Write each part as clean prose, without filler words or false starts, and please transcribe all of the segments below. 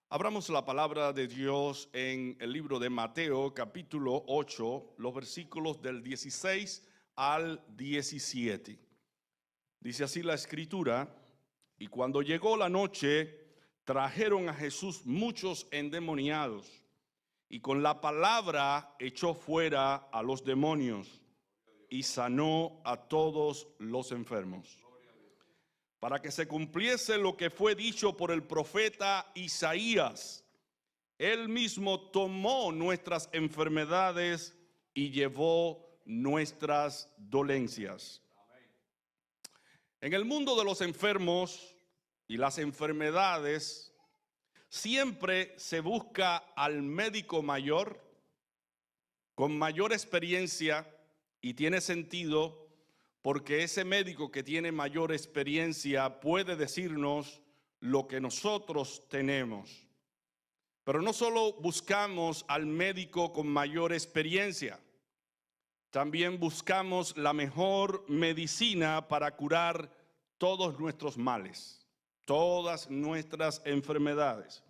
Abramos la palabra de Dios en el libro de Mateo, capítulo 8, los versículos del 16 al 17. Dice así la Escritura: y cuando llegó la noche, trajeron a Jesús muchos endemoniados, y con la palabra echó fuera a los demonios, y sanó a todos los enfermos, para que se cumpliese lo que fue dicho por el profeta Isaías: Él mismo tomó nuestras enfermedades y llevó nuestras dolencias. En el mundo de los enfermos y las enfermedades, siempre se busca al médico mayor, con mayor experiencia, y tiene sentido, porque ese médico que tiene mayor experiencia puede decirnos lo que nosotros tenemos. Pero no solo buscamos al médico con mayor experiencia, también buscamos la mejor medicina para curar todos nuestros males, todas nuestras enfermedades.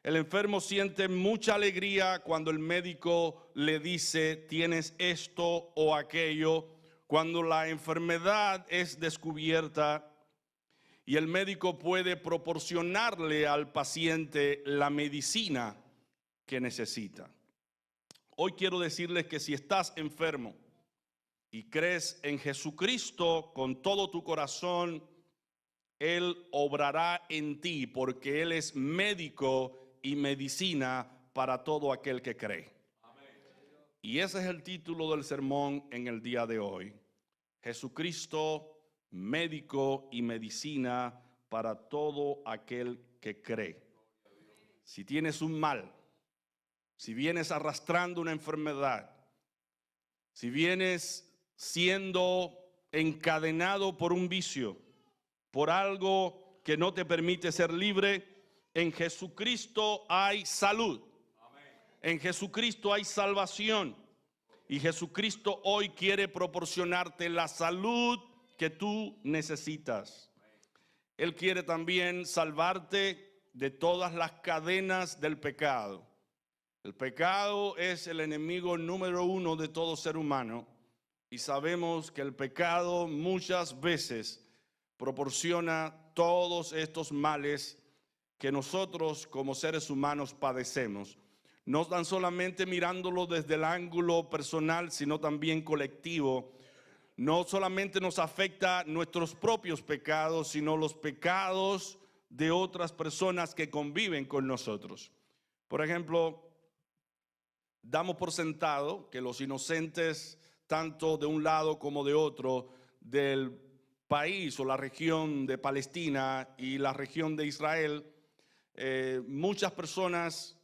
El enfermo siente mucha alegría cuando el médico le dice: tienes esto o aquello. Cuando la enfermedad es descubierta y el médico puede proporcionarle al paciente la medicina que necesita. Hoy quiero decirles que si estás enfermo y crees en Jesucristo con todo tu corazón, Él obrará en ti, porque Él es médico y medicina para todo aquel que cree. Y ese es el título del sermón en el día de hoy: Jesucristo, médico y medicina para todo aquel que cree. Si tienes un mal, si vienes arrastrando una enfermedad, si vienes siendo encadenado por un vicio, por algo que no te permite ser libre, en Jesucristo hay salud. En Jesucristo hay salvación, y Jesucristo hoy quiere proporcionarte la salud que tú necesitas. Él quiere también salvarte de todas las cadenas del pecado. El pecado es el enemigo número uno de todo ser humano, y sabemos que el pecado muchas veces proporciona todos estos males que nosotros como seres humanos padecemos. No tan solamente mirándolo desde el ángulo personal, sino también colectivo. No solamente nos afecta nuestros propios pecados, sino los pecados de otras personas que conviven con nosotros. Por ejemplo, damos por sentado que los inocentes, tanto de un lado como de otro, del país o la región de Palestina y la región de Israel, muchas personas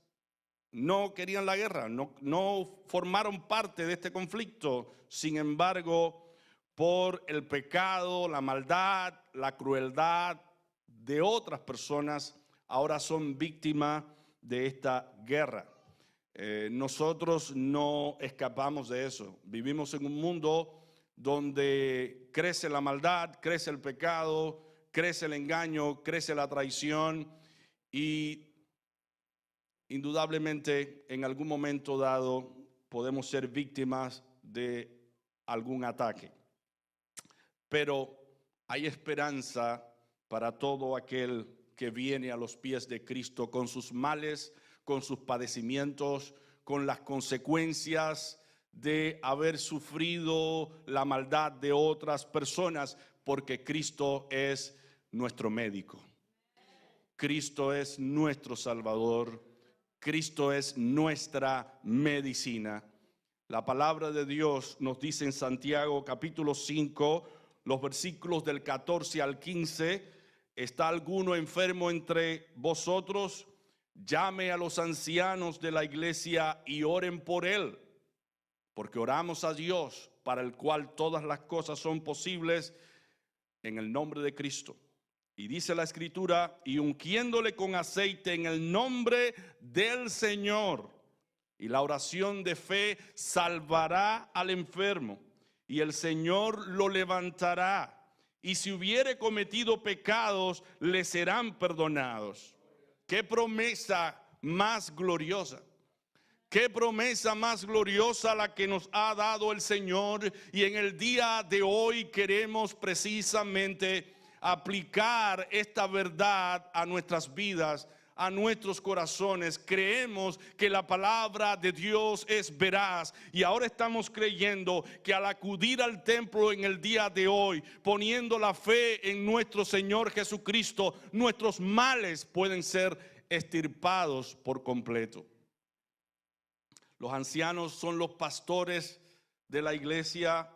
no querían la guerra, no formaron parte de este conflicto. Sin embargo, por el pecado, la maldad, la crueldad de otras personas, ahora son víctimas de esta guerra. Nosotros no escapamos de eso. Vivimos en un mundo donde crece la maldad, crece el pecado, crece el engaño, crece la traición, y indudablemente en algún momento dado podemos ser víctimas de algún ataque. Pero hay esperanza para todo aquel que viene a los pies de Cristo con sus males, con sus padecimientos, con las consecuencias de haber sufrido la maldad de otras personas, porque Cristo es nuestro médico. Cristo es nuestro Salvador. Cristo es nuestra medicina. La palabra de Dios nos dice en Santiago capítulo 5, los versículos del 14 al 15: ¿está alguno enfermo entre vosotros? Llame a los ancianos de la iglesia y oren por él, porque oramos a Dios, para el cual todas las cosas son posibles, en el nombre de Cristo. Y dice la Escritura: y ungiéndole con aceite en el nombre del Señor. Y la oración de fe salvará al enfermo, y el Señor lo levantará. Y si hubiere cometido pecados, le serán perdonados. qué promesa más gloriosa. Qué promesa más gloriosa la que nos ha dado el Señor. Y en el día de hoy queremos precisamente aplicar esta verdad a nuestras vidas, a nuestros corazones. Creemos que la palabra de Dios es veraz y ahora estamos creyendo que al acudir al templo en el día de hoy, poniendo la fe en nuestro Señor Jesucristo, nuestros males pueden ser extirpados por completo. Los ancianos son los pastores de la iglesia,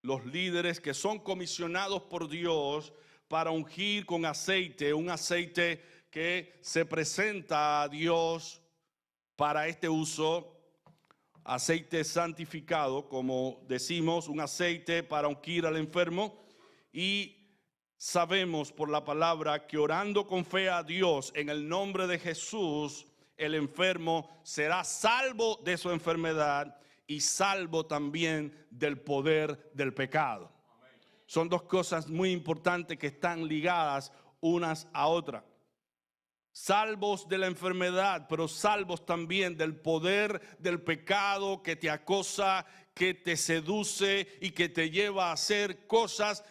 los líderes que son comisionados por Dios para ungir con aceite, un aceite que se presenta a Dios para este uso, aceite santificado, como decimos, un aceite para ungir al enfermo. Y sabemos por la palabra que orando con fe a Dios en el nombre de Jesús, el enfermo será salvo de su enfermedad y salvo también del poder del pecado. Son dos cosas muy importantes que están ligadas unas a otras. Salvos de la enfermedad, pero salvos también del poder del pecado que te acosa, que te seduce y que te lleva a hacer cosas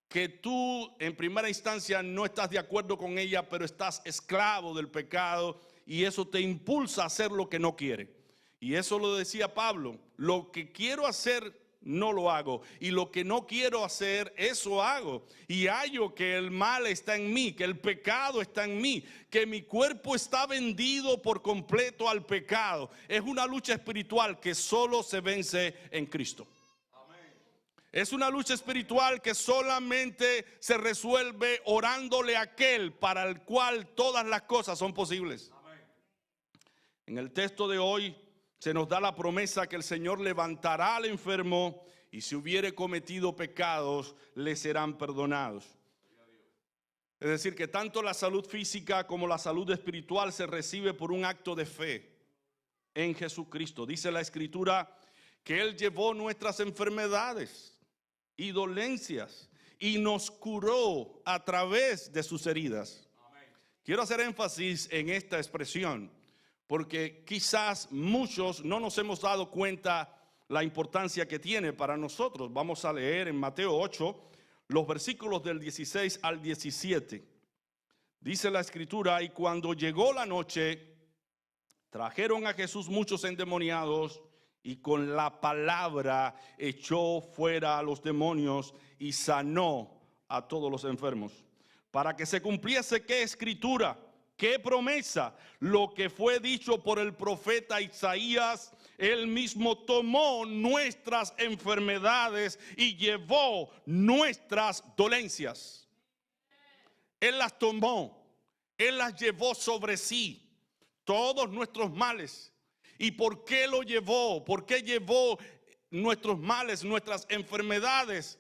que tú en primera instancia no estás de acuerdo con ella, pero estás esclavo del pecado y eso te impulsa a hacer lo que no quiere. Y eso lo decía Pablo: lo que quiero hacer no lo hago, y lo que no quiero hacer, eso hago. Y hallo que el mal está en mí, que el pecado está en mí, que mi cuerpo está vendido por completo al pecado. Es una lucha espiritual que solo se vence en Cristo. Es una lucha espiritual que solamente se resuelve orándole a aquel para el cual todas las cosas son posibles. En el texto de hoy se nos da la promesa que el Señor levantará al enfermo y si hubiere cometido pecados, le serán perdonados. Es decir, que tanto la salud física como la salud espiritual se recibe por un acto de fe en Jesucristo. Dice la Escritura que Él llevó nuestras enfermedades y dolencias y nos curó a través de sus heridas. Quiero hacer énfasis en esta expresión, porque quizás muchos no nos hemos dado cuenta la importancia que tiene para nosotros. Vamos a leer en Mateo 8, los versículos del 16 al 17. Dice la Escritura: y cuando llegó la noche, trajeron a Jesús muchos endemoniados, y con la palabra echó fuera a los demonios y sanó a todos los enfermos. Para que se cumpliese qué escritura, qué promesa, lo que fue dicho por el profeta Isaías: él mismo tomó nuestras enfermedades y llevó nuestras dolencias. Él las tomó, Él las llevó sobre sí, todos nuestros males. ¿Y por qué lo llevó? ¿Por qué llevó nuestros males, nuestras enfermedades?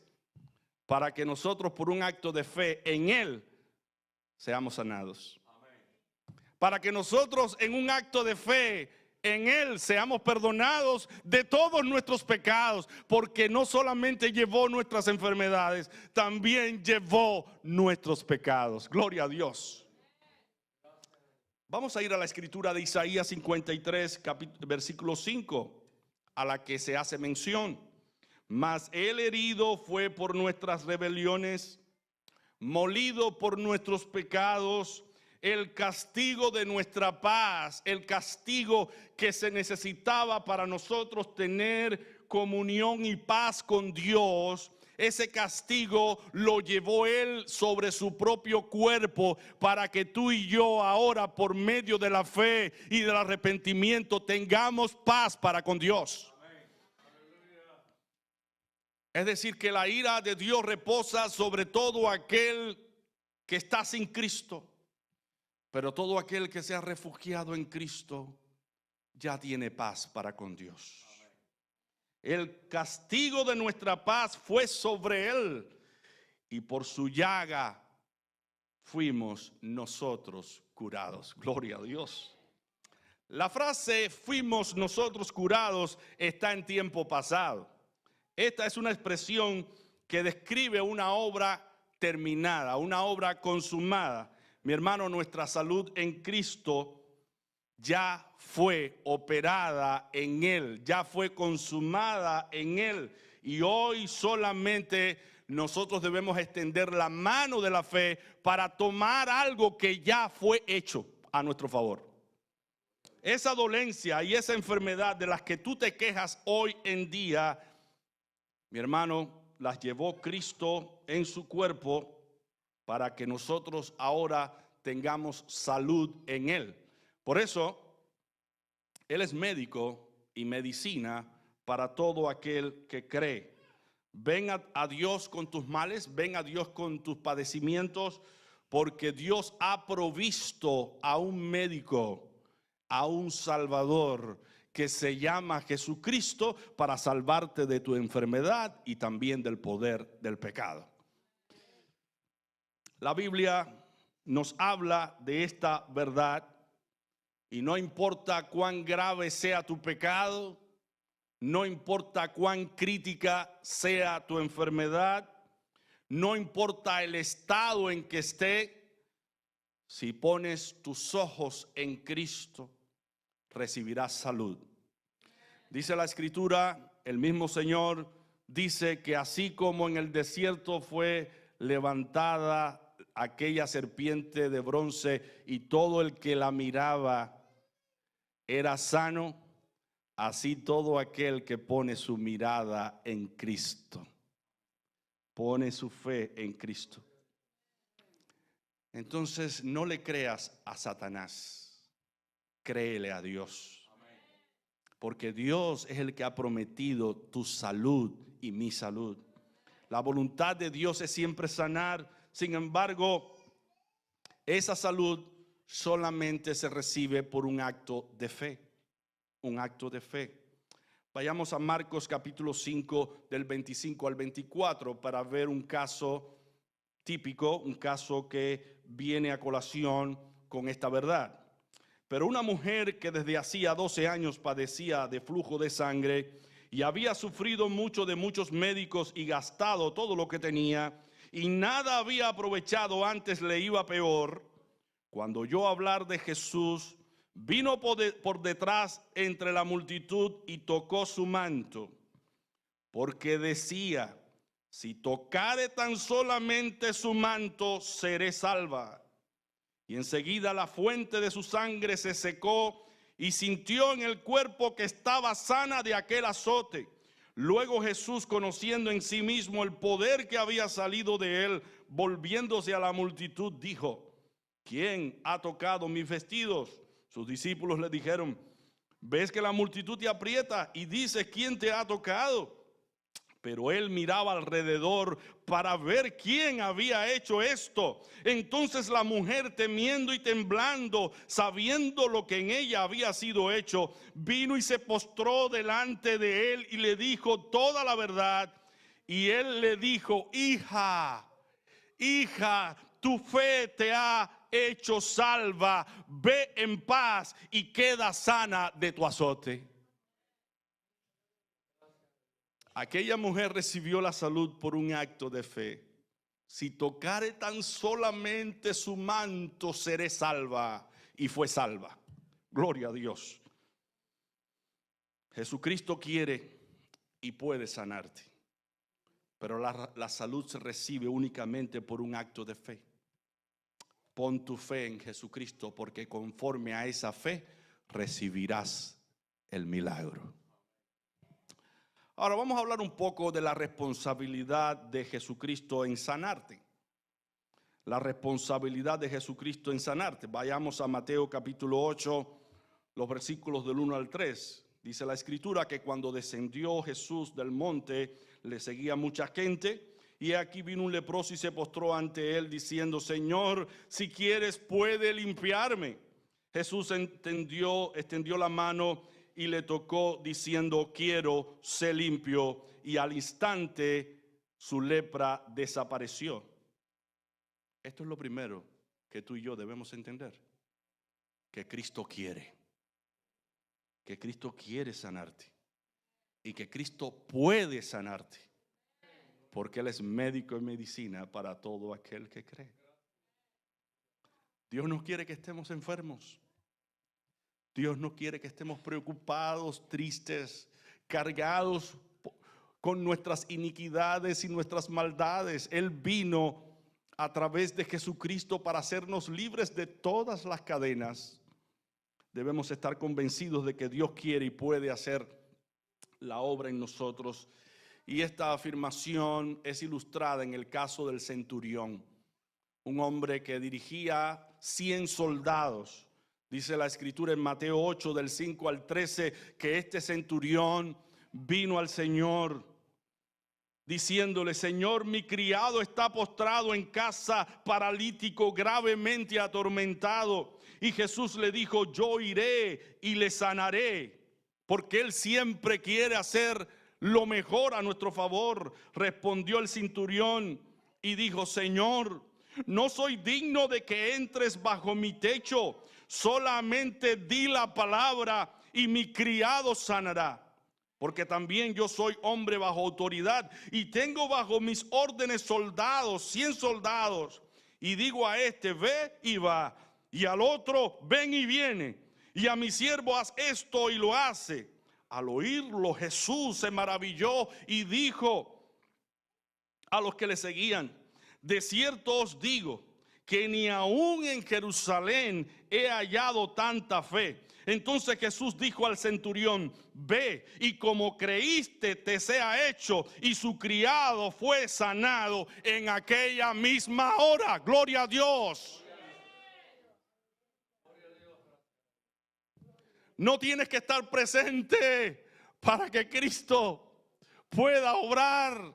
Para que nosotros por un acto de fe en Él seamos sanados. Para que nosotros en un acto de fe en Él seamos perdonados de todos nuestros pecados, porque no solamente llevó nuestras enfermedades, también llevó nuestros pecados. Gloria a Dios. Vamos a ir a la escritura de Isaías 53, versículo 5, a la que se hace mención. Mas Él herido fue por nuestras rebeliones, molido por nuestros pecados. El castigo de nuestra paz, el castigo que se necesitaba para nosotros tener comunión y paz con Dios, ese castigo lo llevó Él sobre su propio cuerpo para que tú y yo ahora, por medio de la fe y del arrepentimiento, tengamos paz para con Dios. Es decir, que la ira de Dios reposa sobre todo aquel que está sin Cristo. Pero todo aquel que se ha refugiado en Cristo ya tiene paz para con Dios. El castigo de nuestra paz fue sobre Él y por su llaga fuimos nosotros curados. Gloria a Dios. La frase "fuimos nosotros curados" está en tiempo pasado. Esta es una expresión que describe una obra terminada, una obra consumada. Mi hermano, nuestra salud en Cristo ya fue operada en Él, ya fue consumada en Él. Y hoy solamente nosotros debemos extender la mano de la fe para tomar algo que ya fue hecho a nuestro favor. Esa dolencia y esa enfermedad de las que tú te quejas hoy en día, mi hermano, las llevó Cristo en su cuerpo para que nosotros ahora tengamos salud en Él. Por eso, Él es médico y medicina para todo aquel que cree. Ven a Dios con tus males, ven a Dios con tus padecimientos, porque Dios ha provisto a un médico, a un Salvador, que se llama Jesucristo, para salvarte de tu enfermedad y también del poder del pecado. La Biblia nos habla de esta verdad y no importa cuán grave sea tu pecado, no importa cuán crítica sea tu enfermedad, no importa el estado en que esté, si pones tus ojos en Cristo, recibirás salud. Dice la Escritura, el mismo Señor dice que así como en el desierto fue levantada aquella serpiente de bronce y todo el que la miraba era sano, así todo aquel que pone su mirada en Cristo, pone su fe en Cristo. Entonces no le creas a Satanás, créele a Dios. Porque Dios es el que ha prometido tu salud y mi salud. La voluntad de Dios es siempre sanar. Sin embargo, esa salud solamente se recibe por un acto de fe. Un acto de fe. Vayamos a Marcos capítulo 5 del 25 al 24 para ver un caso típico, un caso que viene a colación con esta verdad. Pero una mujer que desde hacía 12 años padecía de flujo de sangre y había sufrido mucho de muchos médicos y gastado todo lo que tenía y nada había aprovechado, antes le iba peor, cuando oyó hablar de Jesús, vino por detrás entre la multitud y tocó su manto, porque decía: si tocare tan solamente su manto, seré salva. Y enseguida la fuente de su sangre se secó y sintió en el cuerpo que estaba sana de aquel azote. Luego Jesús, conociendo en sí mismo el poder que había salido de él, volviéndose a la multitud, dijo: ¿quién ha tocado mis vestidos? Sus discípulos le dijeron: ves que la multitud te aprieta y dices: ¿quién te ha tocado? Pero él miraba alrededor para ver quién había hecho esto. Entonces la mujer, temiendo y temblando, sabiendo lo que en ella había sido hecho, vino y se postró delante de él y le dijo toda la verdad. Y él le dijo: hija, tu fe te ha hecho salva. Ve en paz y queda sana de tu azote. Aquella mujer recibió la salud por un acto de fe. Si tocare tan solamente su manto, seré salva. Y fue salva. Gloria a Dios. Jesucristo quiere y puede sanarte. Pero la salud se recibe únicamente por un acto de fe. Pon tu fe en Jesucristo, porque conforme a esa fe recibirás el milagro. Ahora vamos a hablar un poco de la responsabilidad de Jesucristo en sanarte. La responsabilidad de Jesucristo en sanarte. Vayamos a Mateo capítulo 8, los versículos del 1 al 3. Dice la Escritura que cuando descendió Jesús del monte, le seguía mucha gente. Y aquí vino un leproso y se postró ante él diciendo: Señor, si quieres puede limpiarme. Jesús extendió la mano y le tocó diciendo: quiero, sé limpio. Y al instante su lepra desapareció. Esto es lo primero que tú y yo debemos entender: que Cristo quiere. Que Cristo quiere sanarte. Y que Cristo puede sanarte. Porque Él es médico y medicina para todo aquel que cree. Dios no quiere que estemos enfermos. Dios no quiere que estemos preocupados, tristes, cargados con nuestras iniquidades y nuestras maldades. Él vino a través de Jesucristo para hacernos libres de todas las cadenas. Debemos estar convencidos de que Dios quiere y puede hacer la obra en nosotros. Y esta afirmación es ilustrada en el caso del centurión, un hombre que dirigía 100 soldados. Dice la escritura en Mateo 8 del 5 al 13 que este centurión vino al Señor diciéndole: Señor, mi criado está postrado en casa, paralítico, gravemente atormentado. Y Jesús le dijo: yo iré y le sanaré, porque Él siempre quiere hacer lo mejor a nuestro favor. Respondió el centurión y dijo: Señor, no soy digno de que entres bajo mi techo, solamente di la palabra y mi criado sanará. Porque también yo soy hombre bajo autoridad y tengo bajo mis órdenes soldados, 100 soldados. Y digo a este: ve y va, y al otro: ven y viene, y a mi siervo: haz esto, y lo hace. Al oírlo, Jesús se maravilló y dijo a los que le seguían: de cierto os digo que ni aún en Jerusalén he hallado tanta fe. Entonces Jesús dijo al centurión: ve, y como creíste te sea hecho. Y su criado fue sanado en aquella misma hora. Gloria a Dios. No tienes que estar presente para que Cristo pueda obrar.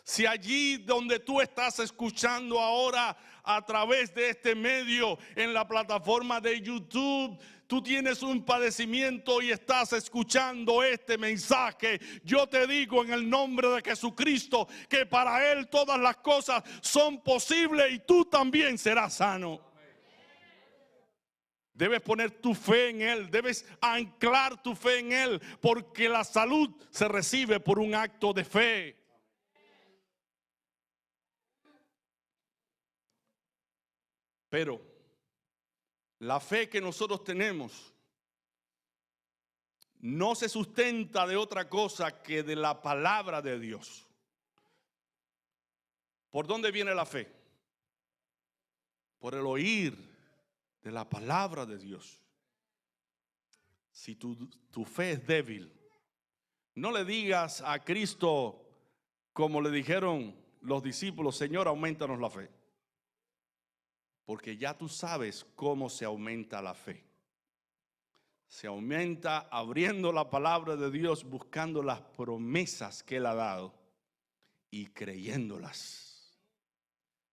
Si allí donde tú estás escuchando ahora a través de este medio, en la plataforma de YouTube, tú tienes un padecimiento y estás escuchando este mensaje, yo te digo en el nombre de Jesucristo que para Él todas las cosas son posibles y tú también serás sano. Debes poner tu fe en Él, debes anclar tu fe en Él, porque la salud se recibe por un acto de fe. Pero la fe que nosotros tenemos no se sustenta de otra cosa que de la palabra de Dios. ¿Por dónde viene la fe? Por el oír de la palabra de Dios. Si tu fe es débil, no le digas a Cristo como le dijeron los discípulos: Señor, aumentanos la fe. Porque ya tú sabes cómo se aumenta la fe. Se aumenta abriendo la palabra de Dios, buscando las promesas que Él ha dado y creyéndolas,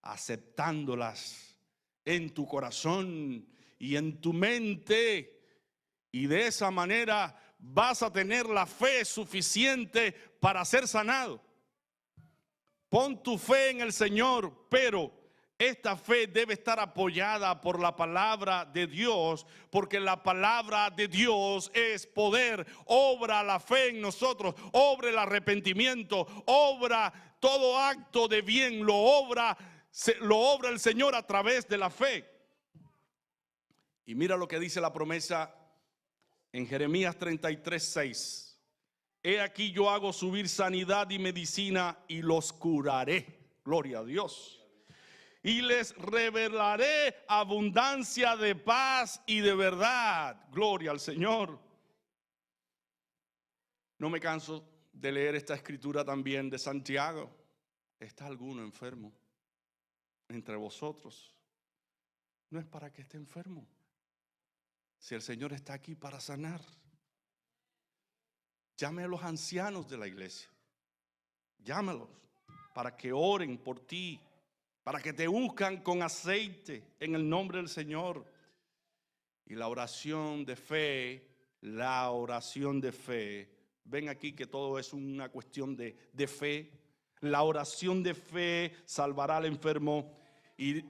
aceptándolas en tu corazón y en tu mente. Y de esa manera vas a tener la fe suficiente para ser sanado. Pon tu fe en el Señor, pero esta fe debe estar apoyada por la palabra de Dios, porque la palabra de Dios es poder. Obra la fe en nosotros, obra el arrepentimiento, obra todo acto de bien, lo obra el Señor a través de la fe. Y mira lo que dice la promesa en Jeremías 33:6. He aquí yo hago subir sanidad y medicina y los curaré. Gloria a Dios. Y les revelaré abundancia de paz y de verdad. Gloria al Señor. No me canso de leer esta escritura también de Santiago. ¿Está alguno enfermo entre vosotros? No es para que esté enfermo. Si el Señor está aquí para sanar. Llame a los ancianos de la iglesia. Llámalos para que oren por ti, para que te unjan con aceite en el nombre del Señor. Y la oración de fe, ven aquí que todo es una cuestión de fe. La oración de fe salvará al enfermo y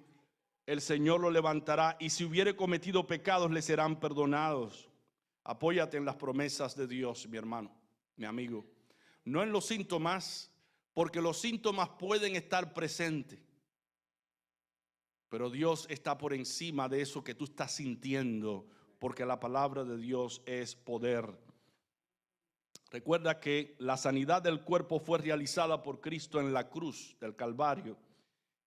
el Señor lo levantará, y si hubiere cometido pecados le serán perdonados. Apóyate en las promesas de Dios, mi hermano, mi amigo. No en los síntomas, porque los síntomas pueden estar presentes. Pero Dios está por encima de eso que tú estás sintiendo, porque la palabra de Dios es poder. Recuerda que la sanidad del cuerpo fue realizada por Cristo en la cruz del Calvario.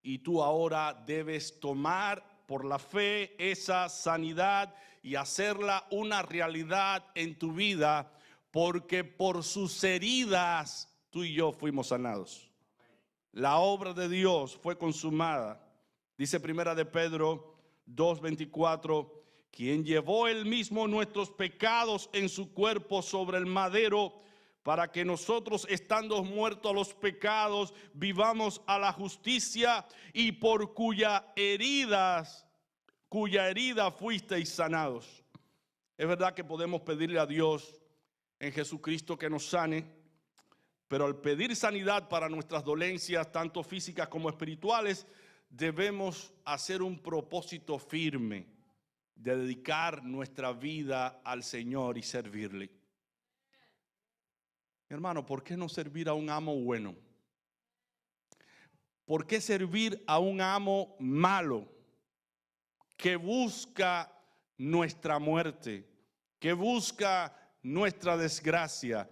Y tú ahora debes tomar por la fe esa sanidad y hacerla una realidad en tu vida, porque por sus heridas tú y yo fuimos sanados. La obra de Dios fue consumada. Dice Primera de Pedro 2:24, quien llevó él mismo nuestros pecados en su cuerpo sobre el madero, para que nosotros, estando muertos a los pecados, vivamos a la justicia, y por cuya herida fuisteis sanados. Es verdad que podemos pedirle a Dios en Jesucristo que nos sane, pero al pedir sanidad para nuestras dolencias, tanto físicas como espirituales, debemos hacer un propósito firme de dedicar nuestra vida al Señor y servirle. Hermano, ¿por qué no servir a un amo bueno? ¿Por qué servir a un amo malo que busca nuestra muerte, que busca nuestra desgracia?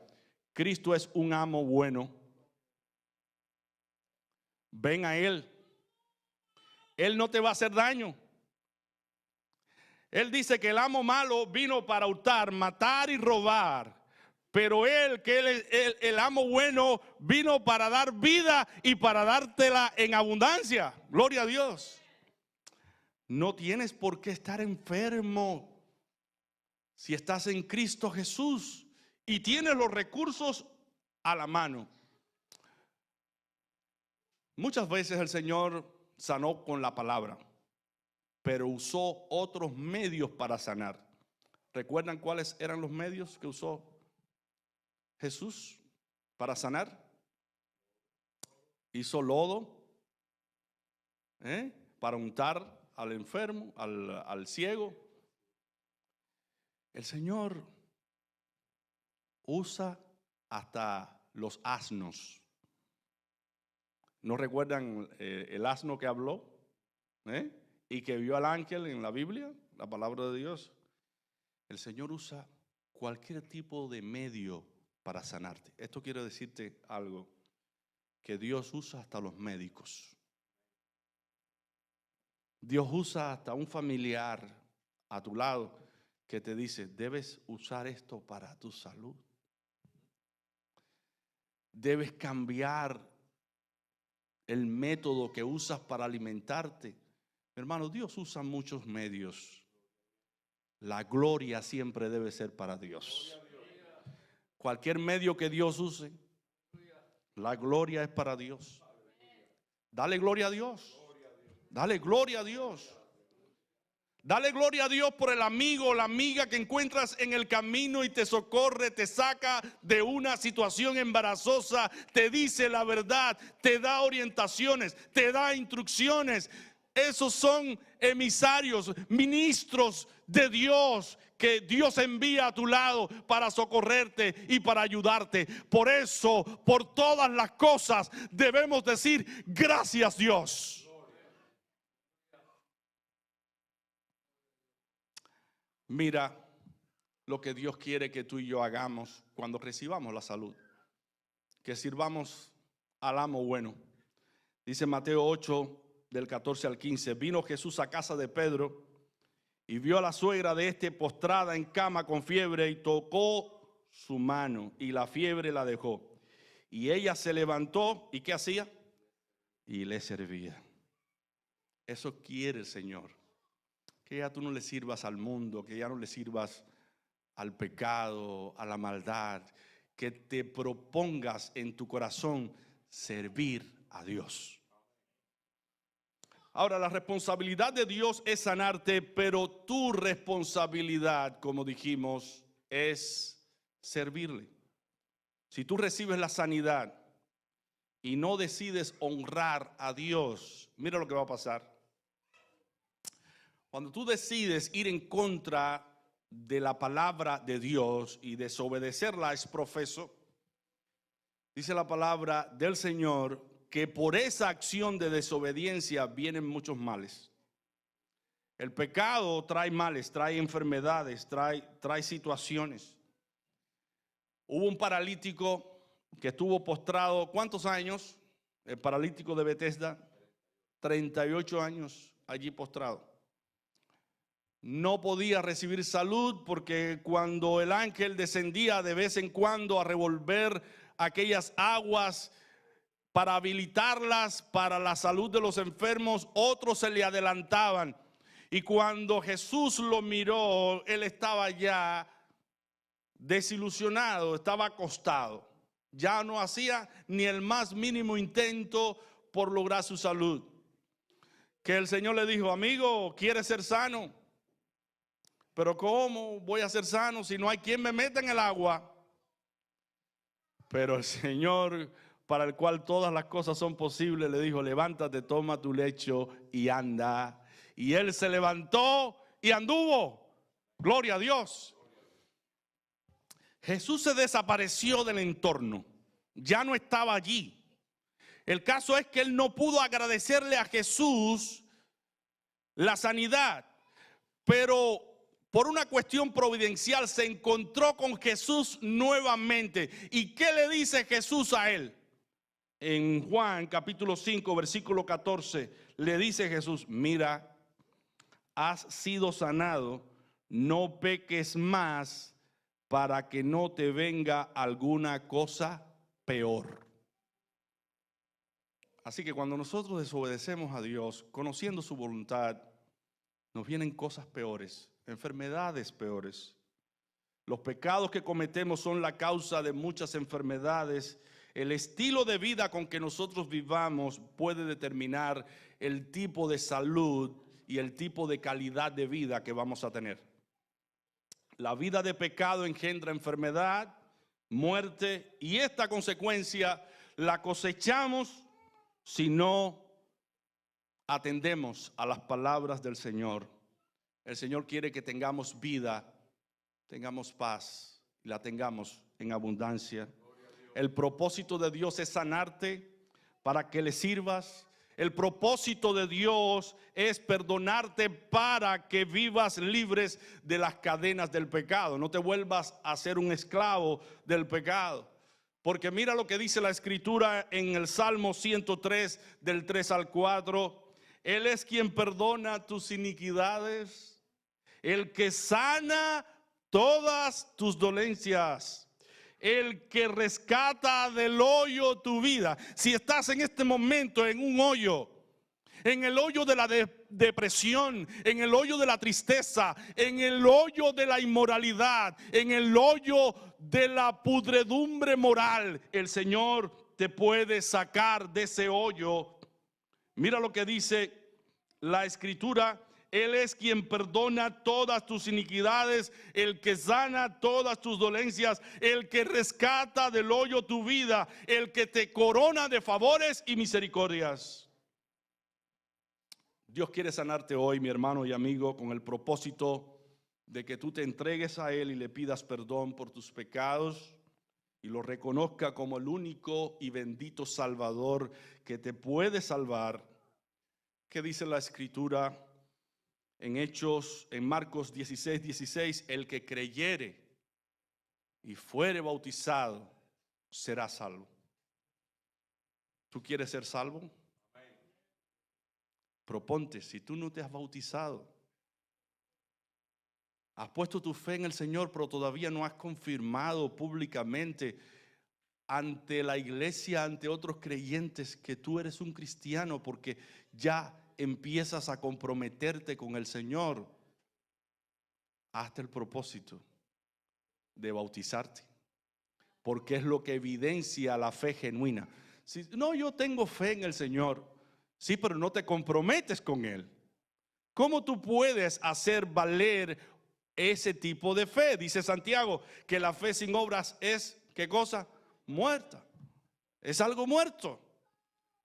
Cristo es un amo bueno. Ven a Él. Él no te va a hacer daño. Él dice que el amo malo vino para hurtar, matar y robar. Pero Él, que Él es el amo bueno, vino para dar vida y para dártela en abundancia. Gloria a Dios. No tienes por qué estar enfermo si estás en Cristo Jesús y tienes los recursos a la mano. Muchas veces el Señor sanó con la palabra, pero usó otros medios para sanar. ¿Recuerdan cuáles eran los medios que usó Jesús para sanar? Hizo lodo para untar al enfermo, al ciego. El Señor usa hasta los asnos. ¿No recuerdan el asno que habló y que vio al ángel en la Biblia, la palabra de Dios? El Señor usa cualquier tipo de medio para sanarte. Esto quiere decirte algo, que Dios usa hasta los médicos. Dios usa hasta un familiar a tu lado que te dice, debes usar esto para tu salud. Debes cambiar el método que usas para alimentarte. Hermano, Dios usa muchos medios. La gloria siempre debe ser para Dios. Cualquier medio que Dios use, la gloria es para Dios. Dale gloria a Dios. Dale gloria a Dios. Dale gloria a Dios por el amigo o la amiga que encuentras en el camino y te socorre, te saca de una situación embarazosa, te dice la verdad, te da orientaciones, te da instrucciones. Esos son emisarios, ministros de Dios que Dios envía a tu lado para socorrerte y para ayudarte. Por eso, por todas las cosas, debemos decir gracias, Dios. Mira lo que Dios quiere que tú y yo hagamos cuando recibamos la salud. Que sirvamos al amo bueno. Dice Mateo 8, del 14 al 15. Vino Jesús a casa de Pedro y vio a la suegra de este postrada en cama con fiebre, y tocó su mano y la fiebre la dejó. Y ella se levantó, ¿y qué hacía? Y le servía. Eso quiere el Señor. Que ya tú no le sirvas al mundo, que ya no le sirvas al pecado, a la maldad, que te propongas en tu corazón servir a Dios. Ahora, la responsabilidad de Dios es sanarte, pero tu responsabilidad, como dijimos, es servirle. Si tú recibes la sanidad y no decides honrar a Dios, mira lo que va a pasar. Cuando tú decides ir en contra de la palabra de Dios y desobedecerla es profeso, dice la palabra del Señor que por esa acción de desobediencia vienen muchos males. El pecado trae males, trae enfermedades, trae situaciones. Hubo un paralítico que estuvo postrado, ¿cuántos años? El paralítico de Betesda, 38 años allí postrado. No podía recibir salud porque cuando el ángel descendía de vez en cuando a revolver aquellas aguas para habilitarlas para la salud de los enfermos, otros se le adelantaban. Y cuando Jesús lo miró, él estaba ya desilusionado, estaba acostado. Ya no hacía ni el más mínimo intento por lograr su salud. Que el Señor le dijo: amigo, ¿quieres ser sano? Pero ¿cómo voy a ser sano si no hay quien me meta en el agua? Pero el Señor, para el cual todas las cosas son posibles, le dijo: levántate, toma tu lecho y anda. Y él se levantó y anduvo. Gloria a Dios. Jesús se desapareció del entorno, ya no estaba allí. El caso es que él no pudo agradecerle a Jesús la sanidad, pero por una cuestión providencial se encontró con Jesús nuevamente. ¿Y qué le dice Jesús a él? En Juan capítulo 5 versículo 14 le dice Jesús: mira, has sido sanado, no peques más para que no te venga alguna cosa peor. Así que cuando nosotros desobedecemos a Dios, conociendo su voluntad, nos vienen cosas peores, enfermedades peores. Los pecados que cometemos son la causa de muchas enfermedades. El estilo de vida con que nosotros vivamos puede determinar el tipo de salud y el tipo de calidad de vida que vamos a tener. La vida de pecado engendra enfermedad, muerte, y esta consecuencia la cosechamos si no atendemos a las palabras del Señor. El Señor quiere que tengamos vida, tengamos paz y la tengamos en abundancia. El propósito de Dios es sanarte para que le sirvas. El propósito de Dios es perdonarte para que vivas libres de las cadenas del pecado. No te vuelvas a ser un esclavo del pecado. Porque mira lo que dice la Escritura en el Salmo 103 del 3 al 4. Él es quien perdona tus iniquidades, el que sana todas tus dolencias, el que rescata del hoyo tu vida. Si estás en este momento en un hoyo, en el hoyo de la depresión, en el hoyo de la tristeza, en el hoyo de la inmoralidad, en el hoyo de la pudredumbre moral, el Señor te puede sacar de ese hoyo. Mira lo que dice la Escritura: Él es quien perdona todas tus iniquidades, el que sana todas tus dolencias, el que rescata del hoyo tu vida, el que te corona de favores y misericordias. Dios quiere sanarte hoy, mi hermano y amigo, con el propósito de que tú te entregues a Él y le pidas perdón por tus pecados y lo reconozca como el único y bendito Salvador que te puede salvar. ¿Qué dice la Escritura en Hechos, en Marcos 16:16? El que creyere y fuere bautizado será salvo. ¿Tú quieres ser salvo? Proponte, si tú no te has bautizado, has puesto tu fe en el Señor, pero todavía no has confirmado públicamente ante la iglesia, ante otros creyentes, que tú eres un cristiano, porque ya empiezas a comprometerte con el Señor, hazte el propósito de bautizarte, porque es lo que evidencia la fe genuina. Si no, yo tengo fe en el Señor, sí, pero no te comprometes con Él. ¿Cómo tú puedes hacer valer ese tipo de fe? Dice Santiago que la fe sin obras es, ¿qué cosa? Muerta. Es algo muerto.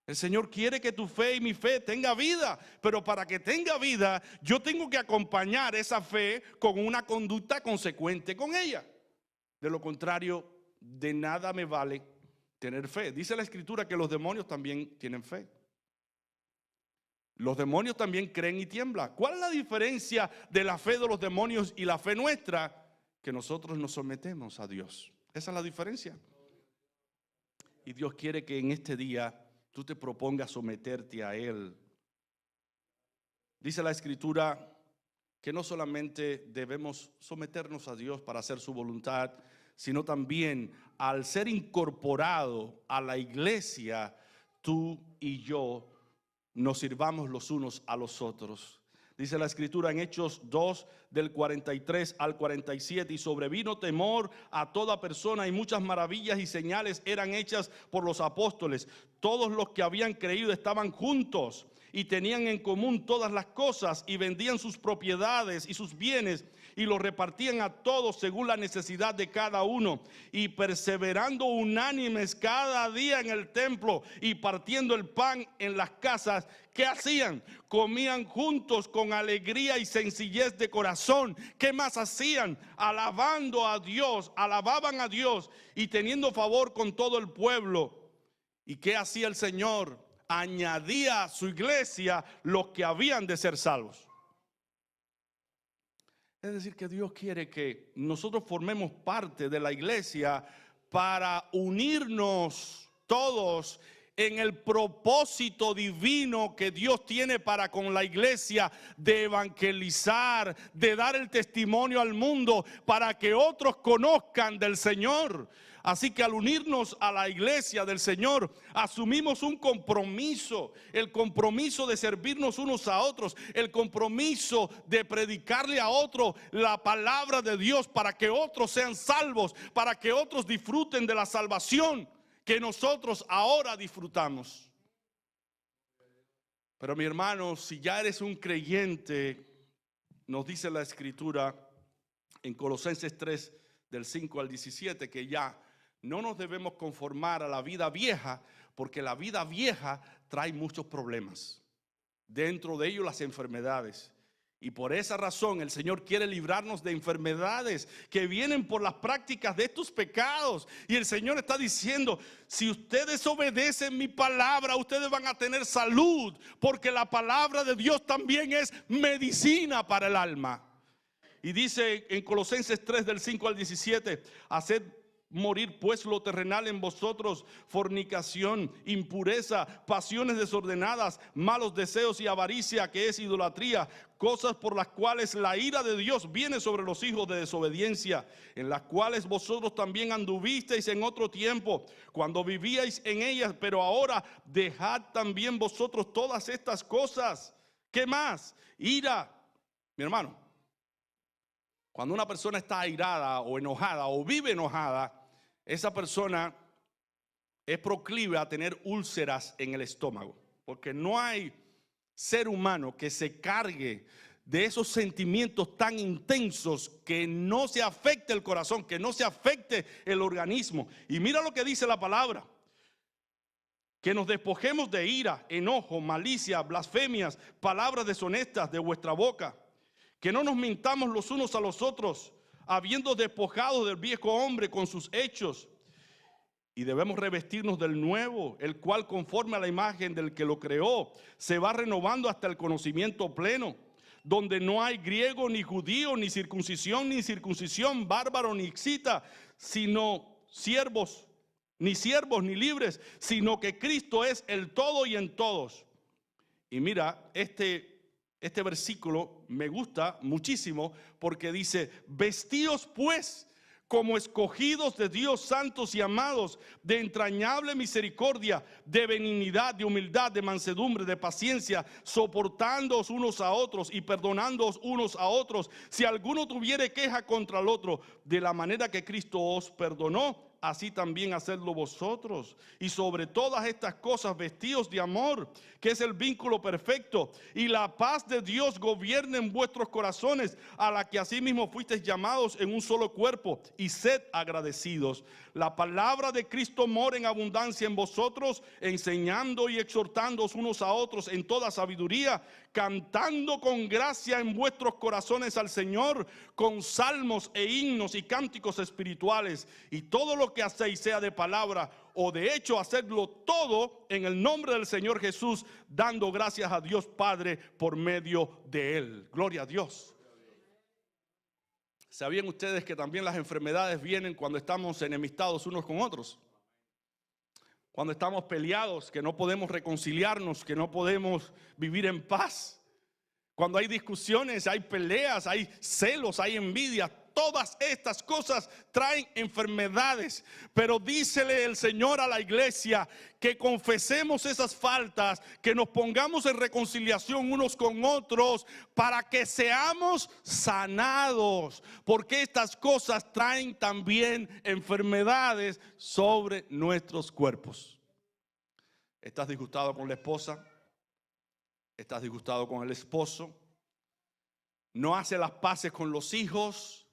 El Señor quiere que tu fe y mi fe tenga vida, pero para que tenga vida, yo tengo que acompañar esa fe con una conducta consecuente con ella. De lo contrario, de nada me vale tener fe. Dice la Escritura que los demonios también tienen fe. Los demonios también creen y tiemblan. ¿Cuál es la diferencia de la fe de los demonios y la fe nuestra? Que nosotros nos sometemos a Dios. Esa es la diferencia. Y Dios quiere que en este día tú te propongas someterte a Él. Dice la Escritura que no solamente debemos someternos a Dios para hacer su voluntad, sino también al ser incorporado a la iglesia, tú y yo nos sirvamos los unos a los otros. Dice la Escritura en Hechos 2, del 43 al 47, y sobrevino temor a toda persona, y muchas maravillas y señales eran hechas por los apóstoles. Todos los que habían creído estaban juntos y tenían en común todas las cosas, y vendían sus propiedades y sus bienes, y los repartían a todos según la necesidad de cada uno, y perseverando unánimes cada día en el templo y partiendo el pan en las casas. ¿Qué hacían? Comían juntos con alegría y sencillez de corazón. ¿Qué más hacían? Alabando a Dios, alababan a Dios y teniendo favor con todo el pueblo. ¿Y qué hacía el Señor? Añadía a su iglesia los que habían de ser salvos. Es decir, que Dios quiere que nosotros formemos parte de la iglesia para unirnos todos en el propósito divino que Dios tiene para con la iglesia, de evangelizar, de dar el testimonio al mundo para que otros conozcan del Señor. Así que al unirnos a la iglesia del Señor, asumimos un compromiso, el compromiso de servirnos unos a otros, el compromiso de predicarle a otros la palabra de Dios para que otros sean salvos, para que otros disfruten de la salvación que nosotros ahora disfrutamos. Pero mi hermano, si ya eres un creyente, nos dice la Escritura en Colosenses 3, del 5 al 17, que ya no nos debemos conformar a la vida vieja, porque la vida vieja trae muchos problemas. Dentro de ellos las enfermedades. Y por esa razón el Señor quiere librarnos de enfermedades que vienen por las prácticas de estos pecados. Y el Señor está diciendo, si ustedes obedecen mi palabra, ustedes van a tener salud, porque la palabra de Dios también es medicina para el alma. Y dice en Colosenses 3, del 5 al 17, haced morir pues lo terrenal en vosotros: fornicación, impureza, pasiones desordenadas, malos deseos y avaricia, que es idolatría, cosas por las cuales la ira de Dios viene sobre los hijos de desobediencia, en las cuales vosotros también anduvisteis en otro tiempo, cuando vivíais en ellas, pero ahora dejad también vosotros todas estas cosas. ¿Qué más? Ira. Mi hermano, cuando una persona está airada o enojada o vive enojada, esa persona es proclive a tener úlceras en el estómago, porque no hay ser humano que se cargue de esos sentimientos tan intensos que no se afecte el corazón, que no se afecte el organismo. Y mira lo que dice la palabra: que nos despojemos de ira, enojo, malicia, blasfemias, palabras deshonestas de vuestra boca. Que no nos mintamos los unos a los otros, habiendo despojado del viejo hombre con sus hechos. Y debemos revestirnos del nuevo, el cual conforme a la imagen del que lo creó, se va renovando hasta el conocimiento pleno, donde no hay griego ni judío, ni circuncisión, bárbaro ni escita, sino siervos ni libres, sino que Cristo es el todo y en todos. Y mira, este versículo me gusta muchísimo, porque dice: vestíos pues como escogidos de Dios, santos y amados, de entrañable misericordia, de benignidad, de humildad, de mansedumbre, de paciencia, soportándoos unos a otros y perdonándoos unos a otros, si alguno tuviere queja contra el otro, de la manera que Cristo os perdonó, así también hacedlo vosotros. Y sobre todas estas cosas vestíos de amor, que es el vínculo perfecto, y la paz de Dios gobierne en vuestros corazones, a la que asimismo fuisteis llamados en un solo cuerpo, y sed agradecidos. La palabra de Cristo mora en abundancia en vosotros, enseñando y exhortándoos unos a otros en toda sabiduría, cantando con gracia en vuestros corazones al Señor, con salmos e himnos y cánticos espirituales, y todo lo que hacéis, sea de palabra o de hecho, hacedlo todo en el nombre del Señor Jesús, dando gracias a Dios Padre por medio de Él. Gloria a Dios. ¿Sabían ustedes que también las enfermedades vienen cuando estamos enemistados unos con otros? Cuando estamos peleados, que no podemos reconciliarnos, que no podemos vivir en paz. Cuando hay discusiones, hay peleas, hay celos, hay envidia. Todas estas cosas traen enfermedades. Pero dícele el Señor a la iglesia que confesemos esas faltas, que nos pongamos en reconciliación unos con otros para que seamos sanados. Porque estas cosas traen también enfermedades sobre nuestros cuerpos. ¿Estás disgustado con la esposa? ¿Estás disgustado con el esposo? ¿No hace las paces con los hijos?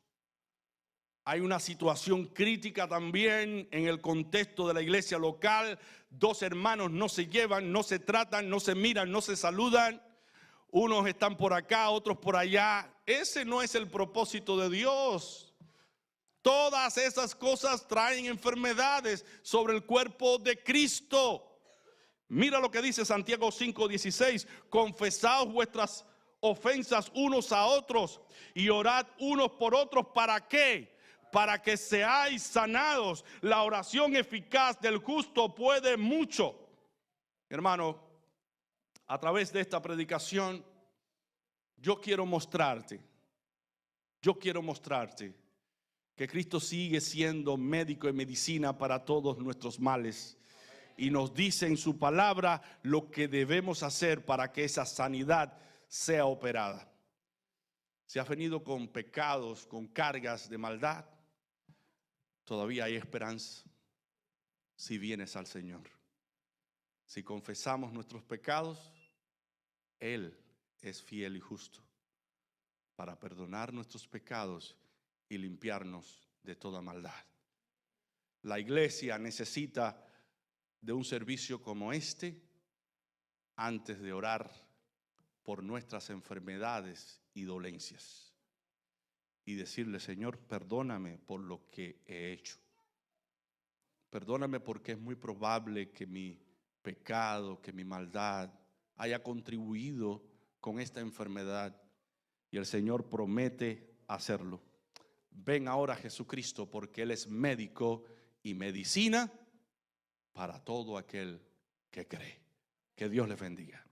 Hay una situación crítica también en el contexto de la iglesia local. Dos hermanos no se llevan, no se tratan, no se miran, no se saludan. Unos están por acá, otros por allá. Ese no es el propósito de Dios. Todas esas cosas traen enfermedades sobre el cuerpo de Cristo. Mira lo que dice Santiago 5:16. Confesaos vuestras ofensas unos a otros y orad unos por otros. ¿Para qué? Para que seáis sanados. La oración eficaz del justo puede mucho. Hermano, a través de esta predicación, yo quiero mostrarte que Cristo sigue siendo médico y medicina para todos nuestros males. Y nos dice en su palabra lo que debemos hacer para que esa sanidad sea operada. Si has venido con pecados, con cargas de maldad, todavía hay esperanza si vienes al Señor. Si confesamos nuestros pecados, Él es fiel y justo para perdonar nuestros pecados y limpiarnos de toda maldad. La iglesia necesita de un servicio como este antes de orar por nuestras enfermedades y dolencias y decirle: Señor, perdóname por lo que he hecho. Perdóname porque es muy probable que mi pecado, que mi maldad haya contribuido con esta enfermedad, y el Señor promete hacerlo. Ven ahora a Jesucristo, porque Él es médico y medicina para todo aquel que cree. Que Dios les bendiga.